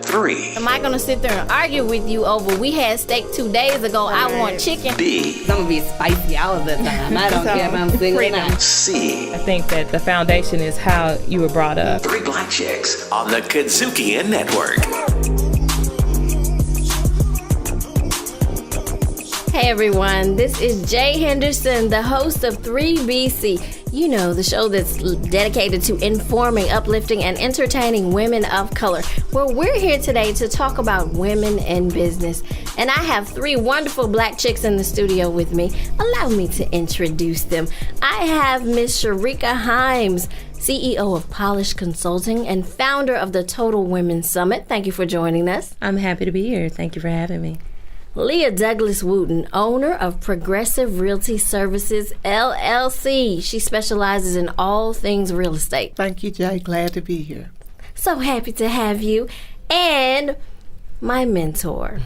3. Am I going to sit there and argue with you over we had steak 2 days ago, I want chicken? B. I'm going to be spicy all of the time. I don't care if I'm single or not. C. I think that the foundation is how you were brought up. 3 Black Chicks on the KUDZUKIAN Network. Hey everyone, this is Jae Henderson, the host of 3BC. You know, the show that's dedicated to informing, uplifting, and entertaining women of color. Well, we're here today to talk about women in business. And I have 3 wonderful black chicks in the studio with me. Allow me to introduce them. I have Miss Sherica Hymes, CEO of Polish Consulting and founder of the Total Women's Summit. Thank you for joining us. I'm happy to be here. Thank you for having me. Leah Douglas Wooten, owner of Progressive Realty Services, LLC. She specializes in all things real estate. Thank you, Jay. Glad to be here. So happy to have you. And my mentor,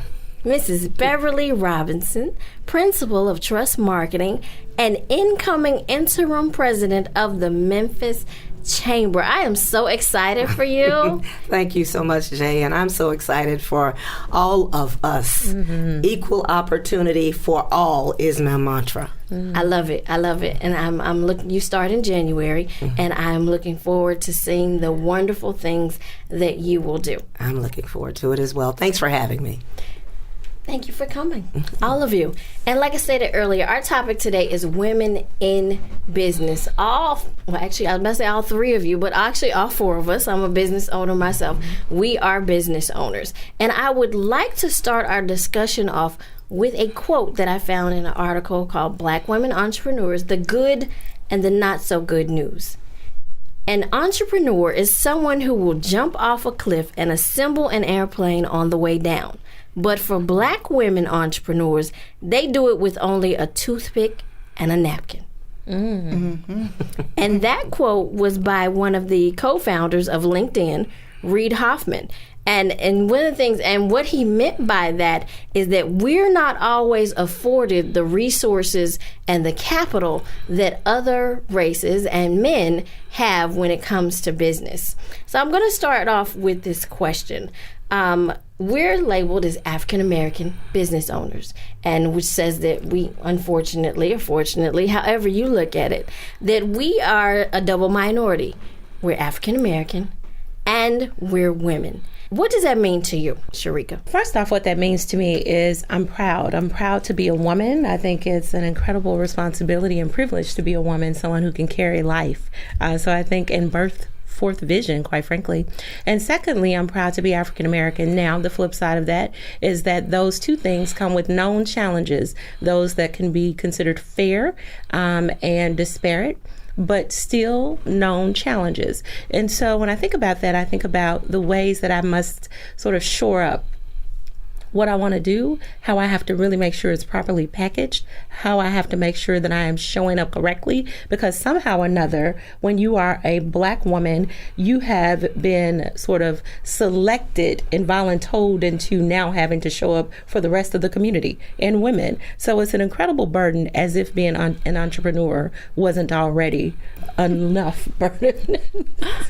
Mrs. Beverly Robertson, principal of Trust Marketing and incoming interim president of the Memphis Chamber. I am so excited for you. Thank you so much, Jay, and I'm so excited for all of us. Mm-hmm. Equal opportunity for all is my mantra. Mm-hmm. I love it. I love it. And I'm looking. You start in January, mm-hmm. and I'm looking forward to seeing the wonderful things that you will do. I'm looking forward to it as well. Thanks for having me. Thank you for coming, all of you. And like I stated earlier, our topic today is women in business. I was about to say all 3 of you, but actually all 4 of us. I'm a business owner myself. We are business owners. And I would like to start our discussion off with a quote that I found in an article called Black Women Entrepreneurs, the Good and the Not So Good News. An entrepreneur is someone who will jump off a cliff and assemble an airplane on the way down. But for black women entrepreneurs, they do it with only a toothpick and a napkin. Mm-hmm. And that quote was by one of the co-founders of LinkedIn, Reid Hoffman. And one of the things, and what he meant by that is that we're not always afforded the resources and the capital that other races and men have when it comes to business. So I'm going to start off with this question. We're labeled as African American business owners, and which says that we, unfortunately or fortunately, however you look at it, that we are a double minority. We're African American and we're women. What does that mean to you, Sherica? First off, what that means to me is I'm proud. I'm proud to be a woman. I think it's an incredible responsibility and privilege to be a woman, someone who can carry life. So I think in birth forth vision, quite frankly. And secondly, I'm proud to be African American. Now, the flip side of that is that those 2 things come with known challenges, those that can be considered fair and disparate, but still known challenges. And so when I think about that, I think about the ways that I must sort of shore up what I want to do, how I have to really make sure it's properly packaged, how I have to make sure that I am showing up correctly, because somehow or another, when you are a black woman, you have been sort of selected and voluntold into now having to show up for the rest of the community and women. So it's an incredible burden, as if being an entrepreneur wasn't already enough burden.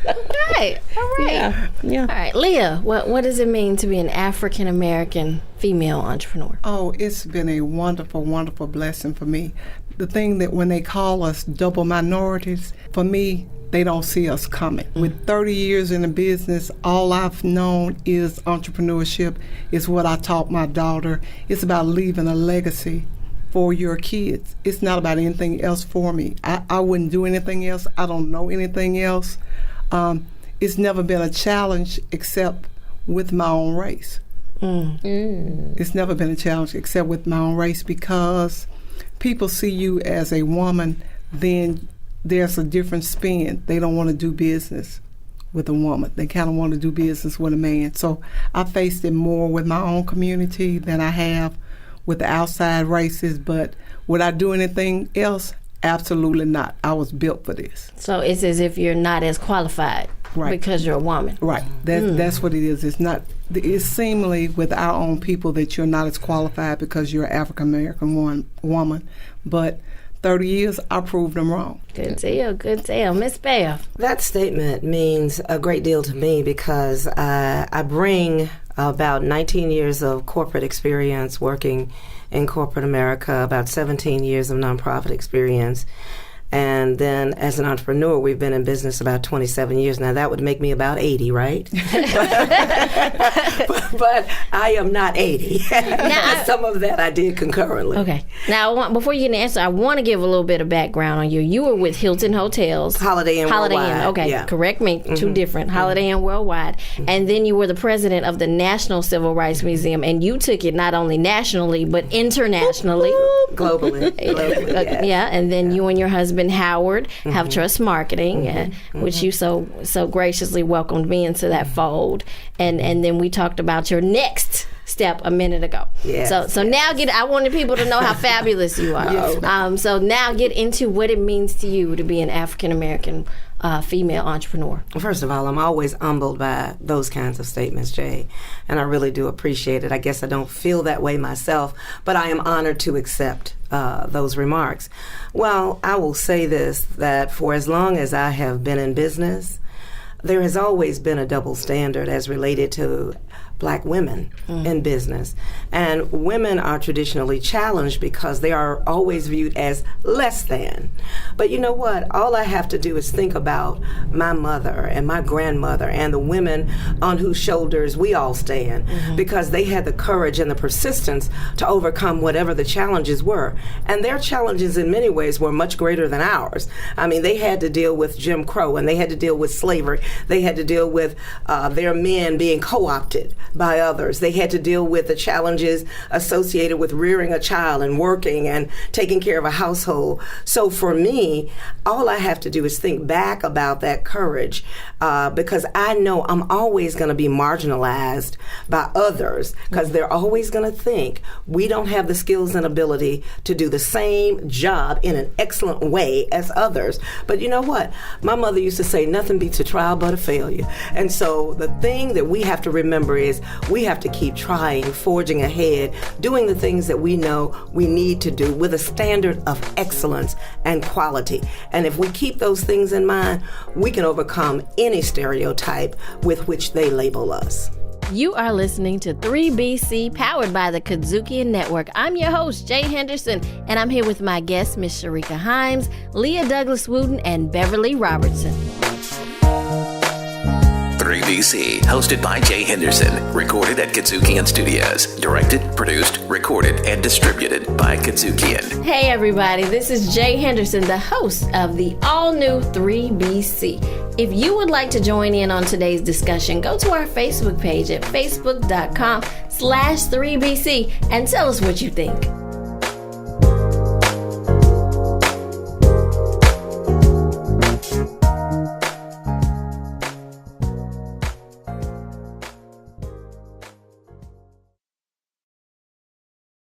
All right. Yeah. All right, Leah, what does it mean to be an African American female entrepreneur? Oh, it's been a wonderful, wonderful blessing for me. The thing that when they call us double minorities, for me, they don't see us coming. Mm-hmm. With 30 years in the business, all I've known is entrepreneurship. It's what I taught my daughter. It's about leaving a legacy for your kids. It's not about anything else for me. I wouldn't do anything else. I don't know anything else. It's never been a challenge except with my own race. It's never been a challenge except with my own race, because people see you as a woman, then there's a different spin. They don't want to do business with a woman. They kind of want to do business with a man. So I faced it more with my own community than I have with the outside races. But would I do anything else? Absolutely not. I was built for this. So it's as if you're not as qualified, right, because you're a woman. Right. That's what it is. It's seemingly with our own people that you're not as qualified because you're an African American woman. But 30 years, I proved them wrong. Good deal, good deal. Miss Bev. That statement means a great deal to me because I bring about 19 years of corporate experience working in corporate America, about 17 years of nonprofit experience. And then as an entrepreneur, we've been in business about 27 years. Now, that would make me about 80, right? but I am not 80. Some of that I did concurrently. Okay. Now, before you get an answer, I want to give a little bit of background on you. You were with Hilton Hotels. Holiday Inn Worldwide. Okay, yeah. Correct me. Two different. Holiday Inn Worldwide. And then you were the president of the National Civil Rights Museum, and you took it not only nationally, but internationally. Globally. Yes. Yeah, and then you and your husband Howard have Trust Marketing, which you so graciously welcomed me into that fold, and then we talked about your next step a minute ago. Yes, so now I wanted people to know how fabulous you are. Yes. So now get into what it means to you to be an African American female entrepreneur. First of all, I'm always humbled by those kinds of statements, Jay, and I really do appreciate it. I guess I don't feel that way myself, but I am honored to accept those remarks. Well, I will say this, that for as long as I have been in business, there has always been a double standard as related to Black women in business. And women are traditionally challenged because they are always viewed as less than. But you know what? All I have to do is think about my mother and my grandmother and the women on whose shoulders we all stand, because they had the courage and the persistence to overcome whatever the challenges were. And their challenges in many ways were much greater than ours. I mean, they had to deal with Jim Crow, and they had to deal with slavery. They had to deal with their men being co-opted by others. They had to deal with the challenges associated with rearing a child and working and taking care of a household. So for me, all I have to do is think back about that courage, because I know I'm always going to be marginalized by others, because they're always going to think we don't have the skills and ability to do the same job in an excellent way as others. But you know what? My mother used to say, nothing beats a trial but a failure. And so the thing that we have to remember is we have to keep trying, forging ahead, doing the things that we know we need to do with a standard of excellence and quality. And if we keep those things in mind, we can overcome any stereotype with which they label us. You are listening to 3BC, powered by the KUDZUKIAN Network. I'm your host, Jae Henderson, and I'm here with my guests, Miss Sherica Hymes, Leah Douglas Wooten, and Beverly Robertson. 3BC, hosted by Jae Henderson, recorded at KUDZUKIAN Studios, directed, produced, recorded, and distributed by KUDZUKIAN. Hey everybody, this is Jae Henderson, the host of the all-new 3BC. If you would like to join in on today's discussion, go to our Facebook page at facebook.com/3BC and tell us what you think.